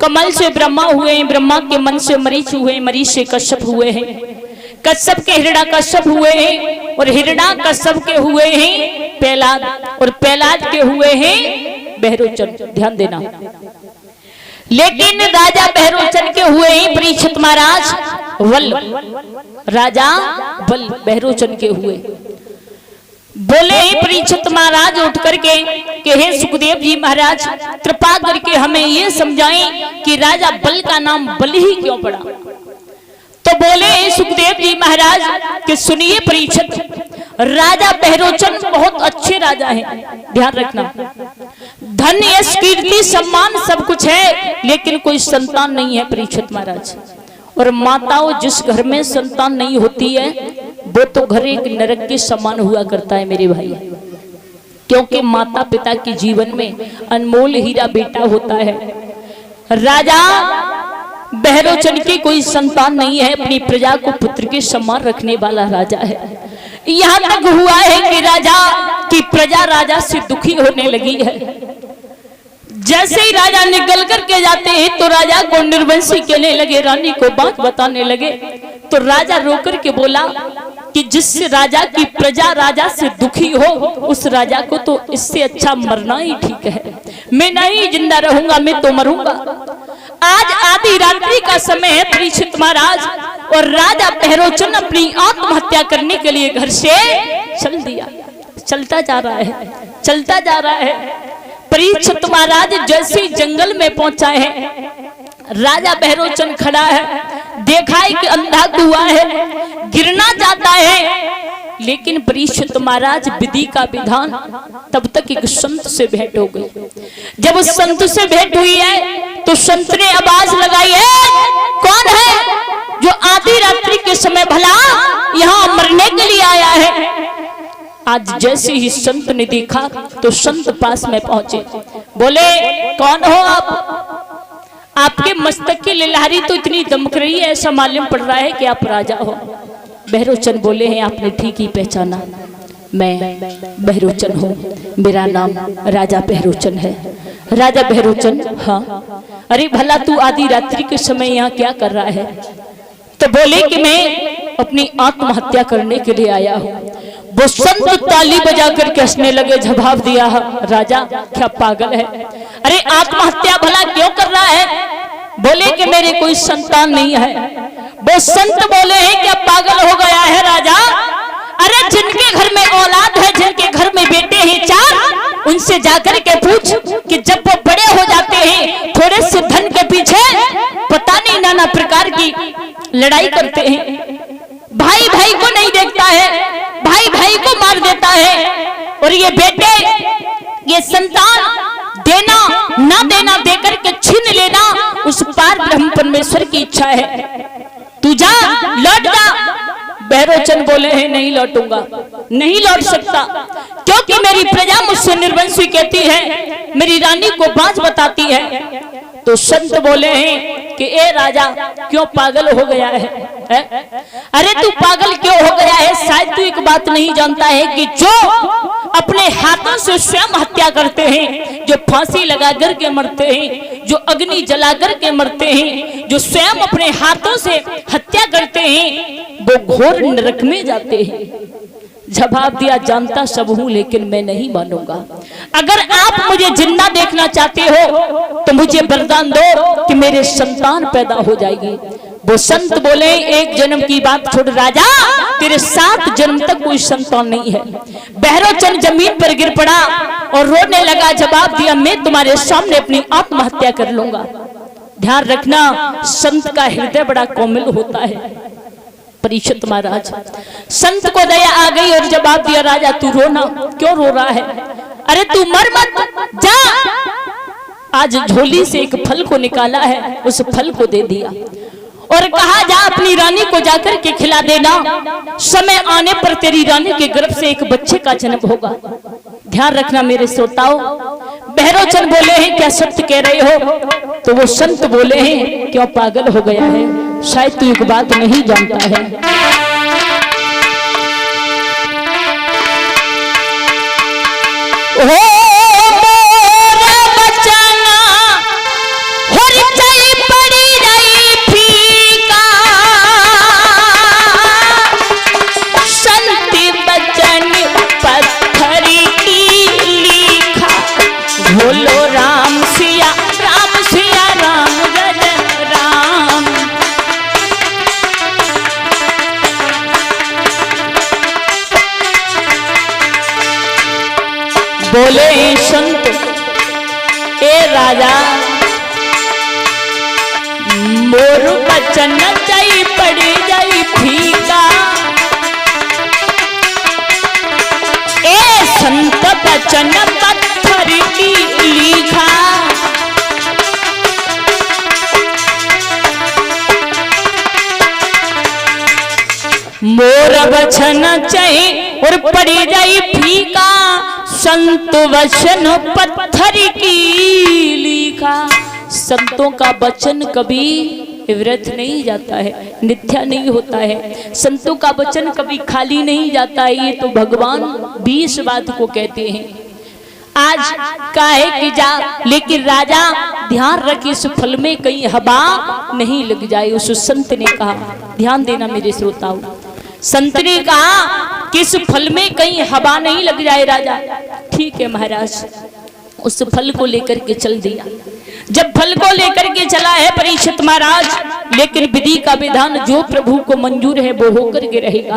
कमल से ब्रह्मा हुए हैं, ब्रह्मा के मन से मरीच हुए, मरीच से कश्यप हुए हैं, कश्यप के हिरण्यकश्यप हुए हैं और हिरण्यकश्यप के हुए हैं प्रहलाद और प्रहलाद के हुए हैं बहरोचन। ध्यान देना। लेकिन राजा बहरोचन के हुए हैं परीक्षित महाराज वल, राजा वल बहरोचन के हुए। बोले ही परीक्षित महाराज उठ करके कि हे सुखदेव जी महाराज, कृपा करके हमें ये समझाएं कि राजा बल का नाम बल ही क्यों पड़ा। तो बोले सुखदेव जी महाराज कि सुनिए परीक्षित, राजा बहरोचन बहुत अच्छे राजा हैं। ध्यान रखना, धन यश कीर्ति सम्मान सब कुछ है, लेकिन कोई संतान नहीं है परीक्षित महाराज। और माताओं, जिस घर में संतान नहीं होती है वो तो घर एक नरक के समान हुआ करता है मेरे भाई, क्योंकि माता पिता के जीवन में अनमोल हीरा बेटा होता है। राजा बहरोचन की कोई संतान नहीं है, अपनी प्रजा को पुत्र के समान रखने वाला राजा है। यहाँ तक हुआ है कि राजा की प्रजा राजा से दुखी होने लगी है। जैसे ही राजा निकल करके जाते हैं तो राजा को निर्वंशी कहने लगे, रानी को बात बताने लगे। तो राजा रोकर के बोला कि जिस राजा की प्रजा राजा से दुखी हो उस राजा को तो इससे अच्छा मरना ही ठीक है। मैं नहीं जिंदा रहूंगा, मैं तो मरूंगा। आज आधी रात्रि का समय है परीक्षित महाराज, और राजा बहरोचन अपनी आत्महत्या करने के लिए घर से चल दिया। चलता जा रहा है, चलता जा रहा है। परीक्षित महाराज जैसे जंगल में पहुंचा है, राजा बहरोचन खड़ा है, देखा है कि अंधा कुआं है, गिरना चाहता है। लेकिन परीक्षित महाराज विधि का विधान, तब तक एक संत से भेंट हो गई। जब उस संत से भेंट हुई है तो संत ने आवाज लगाई, है कौन है जो आधी रात्रि के समय भला यहाँ मरने के लिए आया है। आज जैसे ही संत ने देखा तो संत पास में पहुंचे, बोले कौन हो आप? आपके मस्तक की लिलहारी तो इतनी दमक रही है, ऐसा मालूम पड़ रहा है कि आप राजा हो। बहरोचन बोले हैं, आपने ठीक ही पहचाना, मैं बहरोचन हूँ, मेरा नाम राजा बहरोचन है। राजा बहरोचन? हाँ। अरे भला तू आधी रात्रि के समय यहाँ क्या कर रहा है? तो बोले कि मैं अपनी आत्महत्या करने के लिए आया हूँ। वो संत ताली बजा कर हंसने लगे, जवाब दिया, राजा क्या पागल है? अरे आत्महत्या भला क्यों कर रहा है? बोले कि मेरे कोई संतान नहीं है। वो संत बोले हैं क्या पागल हो गया है राजा? अरे जिनके घर में औलाद है, जिनके घर में बेटे हैं चार, उनसे जाकर के पूछ कि जब वो बड़े हो जाते हैं थोड़े से धन के पीछे पता नहीं नाना प्रकार की लड़ाई करते हैं। भाई भाई को नहीं देखता है, भाई भाई को मार देता है। और ये बेटे, ये संतान देना ना देना, देकर के छीन लेना उस पार ब्रह्म परमेश्वर की इच्छा है। तू जा, लौट जा। बहरोचन बोले हैं, नहीं लौटूंगा, नहीं लौट सकता, क्योंकि मेरी प्रजा मुझसे निर्वंशी कहती है, मेरी रानी को बाज बताती है। तो संत बोले हैं कि ए राजा क्यों पागल हो गया है? अरे तू पागल क्यों हो गया है? शायद तू एक बात नहीं जानता है कि जो अपने हाथों से स्वयं हत्या करते हैं, जो फांसी लगा कर के मरते हैं, जो अग्नि जला कर के मरते हैं, जो स्वयं अपने हाथों से हत्या करते हैं, वो घोर नरक में जाते हैं। जवाब दिया, जानता सब हूं लेकिन मैं नहीं मानूंगा। अगर आप मुझे जिंदा देखना चाहते हो तो मुझे वरदान दो कि मेरे संतान पैदा हो जाएगी। वो संत बोले, एक जन्म की बात छोड़ राजा, तेरे 7 जन्म तक कोई संतान नहीं है। बहरोचन जमीन पर गिर पड़ा और रोने लगा। जवाब दिया, मैं तुम्हारे सामने अपनी आत्महत्या कर लूंगा। ध्यान रखना, संत का हृदय बड़ा कोमल होता है। परीक्षित महाराज, संत को दया आ गई और जवाब दिया, राजा तू रोना क्यों रो रहा है? अरे तू मर मत, जा। आज झोली से एक फल को निकाला है, उस फल को दे दिया और कहा, जा अपनी रानी को जाकर के खिला देना, समय आने पर तेरी रानी के गर्भ से एक बच्चे का जन्म होगा। ध्यान रखना मेरे श्रोताओं। बहरोचन बोले हैं, क्या सत्य कह रहे हो? तो वो संत बोले हैं, क्यों पागल हो गया है? शायद तू एक बात नहीं जानता है। वचन जाई पड़ी जाई फीका, ए संत वचन पत्थर की लिखा। मोर वचन चाहे और पड़ी जाई फीका, संत वचन पत्थर की लिखा। संतों का वचन कभी व्यर्थ नहीं जाता है, मिथ्या नहीं होता है। संतों का वचन कभी खाली नहीं जाता है। ये तो भगवान भी इस बात को कहते हैं। आज काहे कि जा, लेकिन राजा ध्यान रखिए इस फल में कहीं हवा नहीं लग जाए। उस संत ने कहा, ध्यान देना मेरे श्रोताओं, संत ने कहा कि इस फल में कहीं हवा नहीं लग जाए। राजा ठीक है महाराज, उस फल को लेकर के चल दिया। जब फल को लेकर के चला है परीक्षित महाराज, लेकिन विधि का विधान जो प्रभु को मंजूर है वो होकर के रहेगा।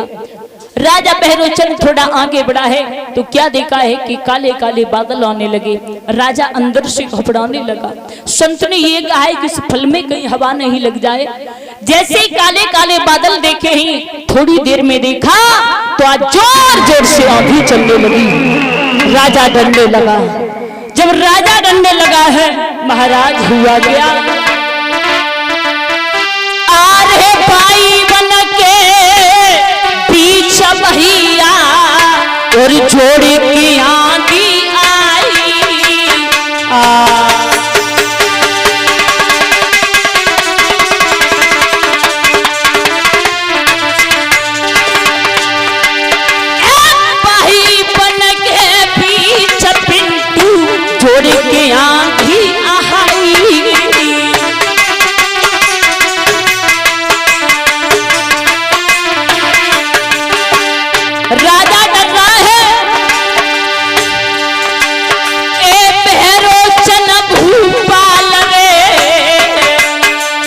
राजा बहरोचन थोड़ा आगे बढ़ा है तो क्या देखा है कि काले काले बादल आने लगे। राजा अंदर से घबराने लगा। संत ने ये कहा है कि इस फल में कहीं हवा नहीं लग जाए। जैसे ही काले काले बादल देखे ही थोड़ी देर में देखा तो आज जोर जोर से आंधी चलने लगी। राजा डरने लगा। जब राजा डरने लगा है महाराज हुआ गया, आ रहे भाई बन के बीच भैया और जोड़े की आंधी आई। भाई बन के बीच पिंटू जोड़े की आंधी आई। राजा डर रहा है, ए बहरोचन भूपाल रे,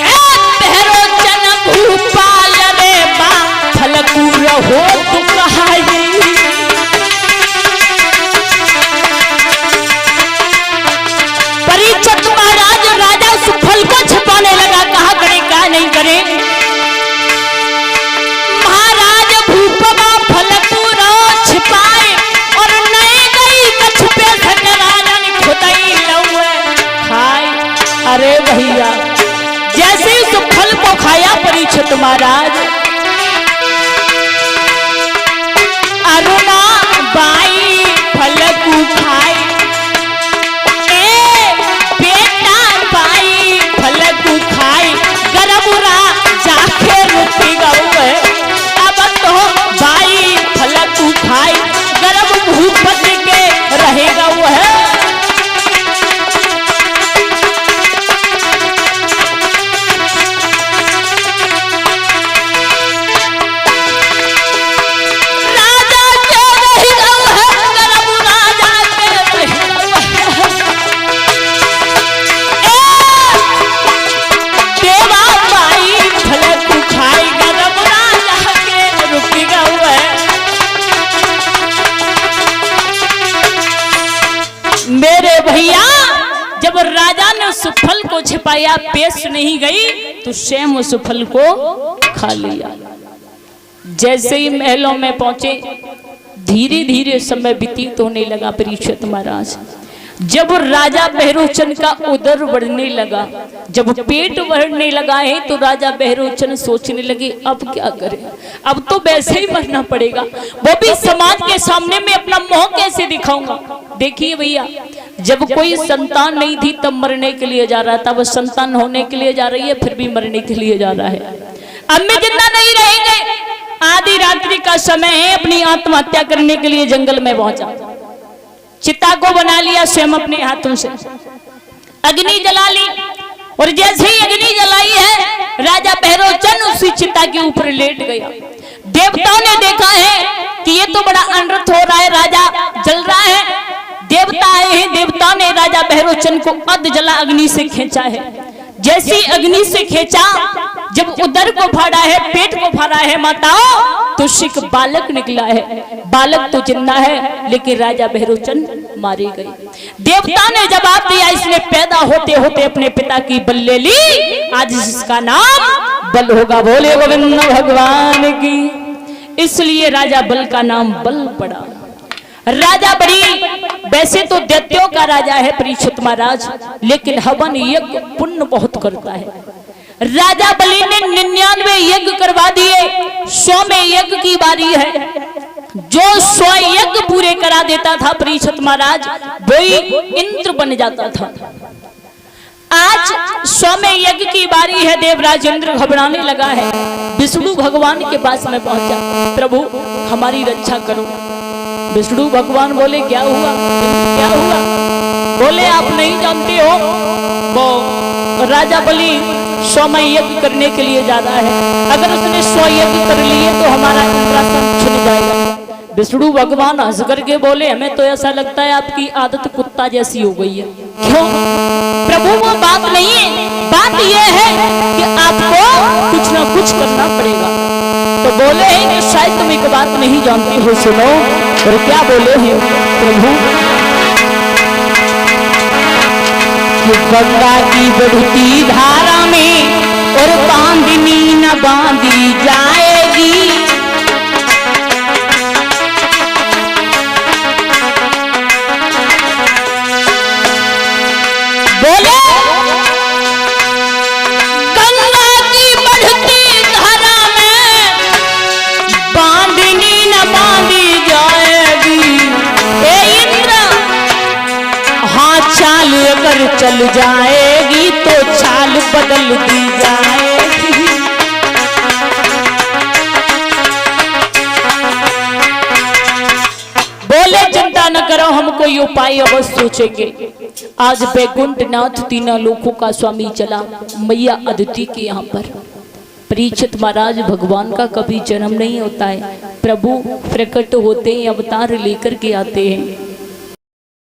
ए बहरोचन भूपाल रे, बा फलकू रहो तू कहाई। परीक्षित महाराज राजा उस फल को छिपाने लगा। कहा करे क्या नहीं करे। महाराज भूपा फलपूरा छिपाए और नए गई कछुपे सके राजन खुदाई लौए खाए। अरे भैया जैसे ही उस फल को खाया परीक्षित महाराज, अरुणा बाई फल को खाए, बेटा बाई फल को खाए, गरबुरा जाके रुकी गऊ। अब तो बाई फल को खाए गर्भ भूपत के रहेगा वो है। राजा के रहेगा वो है, गर्भ राजा के रहेगा वो है। देवा बाई फल को खाए गर्भ राजा के रुकेगा वो है। मेरे भैया जब राजा ने उस फल को छिपाया, पेश नहीं गई तो स्वयं उस फल को खा लिया। जैसे ही महलों में पहुंचे धीरे धीरे समय व्यतीत होने लगा। परीक्षित महाराज जब राजा बहरोचन का उदर बढ़ने लगा, जब पेट बढ़ने लगा है तो राजा बहरोचन सोचने लगे अब क्या करें, अब तो वैसे ही मरना पड़ेगा। वो भी समाज के सामने में अपना मुंह कैसे दिखाऊंगा। देखिए भैया जब कोई संतान नहीं थी तब मरने के लिए जा रहा था, वो संतान होने के लिए जा रही है फिर भी मरने के लिए जा रहा है। अब मैं जिंदा नहीं रहेंगे। आधी रात्रि का समय है, अपनी आत्महत्या करने के लिए जंगल में पहुंचा। चिता को बना लिया स्वयं अपने हाथों से, अग्नि जला ली और जैसे ही अग्नि जलाई है राजा बहरोचन उसी चिता के ऊपर लेट गया। देवताओं ने देखा है कि ये तो बड़ा अनर्थ हो रहा है, राजा जल रहा है। देवता आए हैं, देवताओं ने राजा बहरोचन को अध जला अग्नि से खींचा है। जैसी अग्नि से खींचा, जब उदर को फाड़ा है, पेट को फाड़ा है माताओं, तो सिख बालक निकला है, बालक तो जिंदा है लेकिन राजा भैरोचंद मारे गए। देवता ने जवाब दिया, इसने पैदा होते होते अपने पिता की बल ले ली, आज इसका नाम बल होगा। बोले गोविंद भगवान की। इसलिए राजा बल का नाम बल पड़ा। राजा बड़ी, वैसे तो दैत्यों का राजा है परीक्षित महाराज, लेकिन हवन यज्ञ पुण्य बहुत करता है। राजा बलि ने 99 यज्ञ करवा दिए, 100वें यज्ञ की बारी है। जो 100 यज्ञ पूरे करा देता था परीक्षित महाराज, वही इंद्र बन जाता था। आज 100वें यज्ञ की बारी है। देवराज इंद्र घबराने लगा है, विष्णु भगवान के पास में पहुंचा, प्रभु हमारी रक्षा करो। विष्णु भगवान बोले क्या हुआ, क्या हुआ? बोले आप नहीं जानते हो, वो राजा बलि 100वें यज्ञ करने के लिए जा रहा है, अगर उसने 100 यज्ञ कर लिए तो हमारा इंद्रासन छिन जाएगा। विष्णु भगवान हंस करके बोले हमें तो ऐसा लगता है आपकी आदत कुत्ता जैसी हो गई है। क्यों? प्रभु वो बात नहीं है, बात यह है कि आपको कुछ ना कुछ करना पड़ेगा। तो बोले हैं कि शायद तुम एक बात नहीं जानते हो, सुनो। और क्या बोले हैं प्रभु? कि गंगा की बढ़ती धारा में और बांधनी न बांधी जाएगी, बोले गंगा की बढ़ती धारा में बांधनी न बांधी जाएगी। ए इंद्र, हाँ चाल अगर चल जाएगी तो चाल बदल दी जाएगी। बोले चिंता न करो, हम कोई उपाय अवश्य सोचेंगे। आज बैकुंठनाथ तीनों लोकों का स्वामी चला मैया अदिति के यहाँ पर। परीक्षित महाराज, भगवान का कभी जन्म नहीं होता है, प्रभु प्रकट होते हैं, अवतार लेकर के आते हैं।